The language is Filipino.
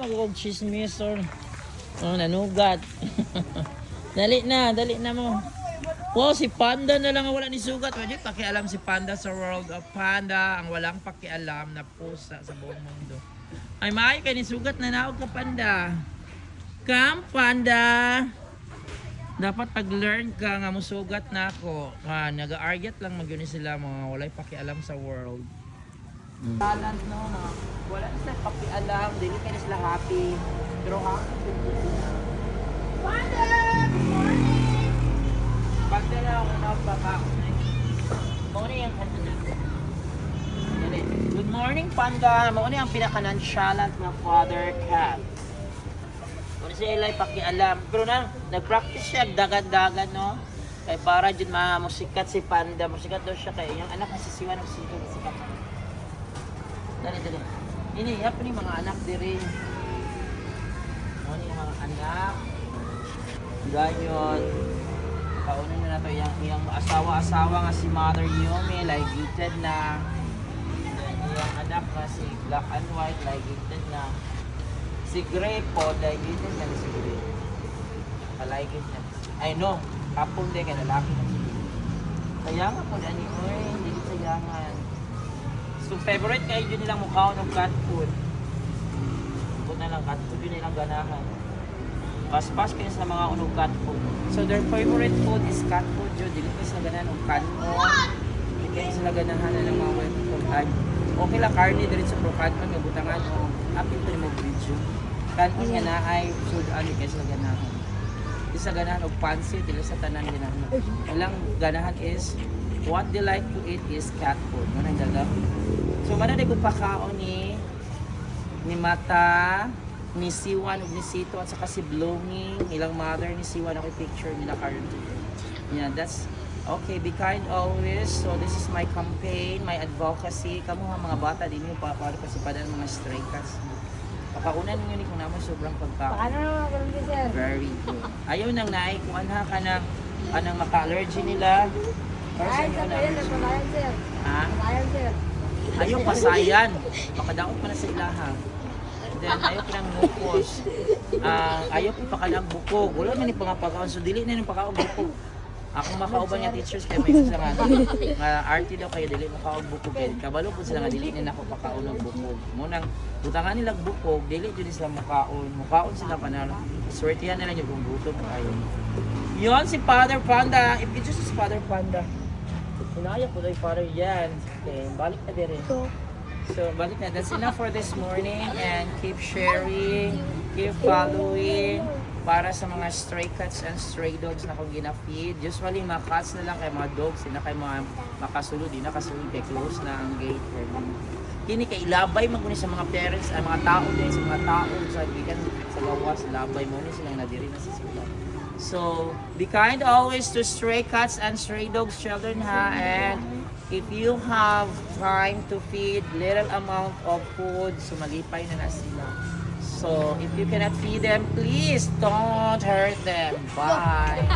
Mag-og chismis or nanugat. dali na mo. Wow, si Panda na lang ang wala ni sugat. Pwede pakialam si Panda sa World of Panda. Ang walang pakialam na pusa sa buong mundo. Ay, maayo kay ni sugat na naog ka, Panda. Come, Panda. Dapat pag-learn ka nga musugat na ako. Nag-argyat lang magyuni sila mga walay pakialam sa world. Talent no, wala na sila pakialam, dili ka na sila happy. Pero happy sila. Panda! Good morning! Panda na ako nabaka. Morning ang kanta na. Good morning, Panda! Mauni ang pinaka-nonchalant na father cat. Kung siya ilay pakialam. Pero na, nag-practice siya, dagan-dagan, no? Kaya para dyan musikat si Panda. Musikat daw siya kaya yung anak na sisiwan ng sikat. Dali. Ini, yap ni mga anak diri. Ano yung mga anak? Ganyan. Kaunin na nato yung asawa-asawa nga si Mother Yumi, ligated na. Yung anak na si Black and White, ligated na. Si Gray po, ligated na si Gray. Kaligid na. Ay no, kapon din kay lalaki na si Gray. Kaya nga po, hindi sayangan. So, favorite kayo yun nilang mukha ng cat food. Bukod na lang cat food, yun nilang ganahan. Pas-pas kayo sa mga unog cat food. So, their favorite food is cat food yun. Dili kayo sila ganahan ng kanon. Dili kayo sila ganahan ng mga wet food. Okay lang, karne dito sa pro kanon. Nga butangan o happy to yung video. Kanon nga na ay food, ano kayo sila ganahan. Dili sa ganahan o pansit, dili sa tanan ganahan. Walang ganahan is what they like to eat is cat food. Manang daga. So, manang ko pakaon ni Mata, ni Siwan, ni Sito, at saka si Blooming, ilang mother ni Siwan. Ako picture nila currently. Yeah, that's okay. Be kind always. So, this is my campaign, my advocacy. Kamu mga bata, din yung papawari kasi pa ng mga stray cats. Pakaunan ninyo ni kung naman sobrang pagkaon. Paano naman sir? Very good. Ayaw nang naay kung anha ka ng anang maka-allergy nila. Ay, sa kaya nagpalayan sir. Ha? Nagpalayan sir. Ayaw pasayan. Makadaot pa na sa ilaha. Then ayaw pinang mukos. Ayaw pa kalang bukog. Wala man yung pangapagaon. So dili na yung pagkaon bukog. Akong makauban niya teachers kaya may isa nga RT daw kayo dili makaog bukog. Kabalo po sila nga dili na ako pakaon ng bukog. Munang butangan nilang bukog, dili dili sila makaon. Mukaon sila panalo. Swertihan na lang yung kung gutom kayo. Yon si Father Panda. If it's just Father Panda. Sinaya po tayo para yan. Okay, balik na din. So, balik na. That's enough for this morning. And keep sharing, keep following para sa mga stray cats and stray dogs na kung gina-feed. Usually, mga cats na lang kay mga dogs. Hindi na kayo mga makasulod. Hindi na kasulod kay close na ang gate. Kini kay ilabay maguni sa mga parents, ay mga tao din, sa mga tao sa gikan sa lawas, labay mo ni silang nadiri na sa sila. So, be kind always to stray cats and stray dogs, children, ha? And if you have time to feed little amount of food, so malipay na sila. So, if you cannot feed them, please don't hurt them. Bye!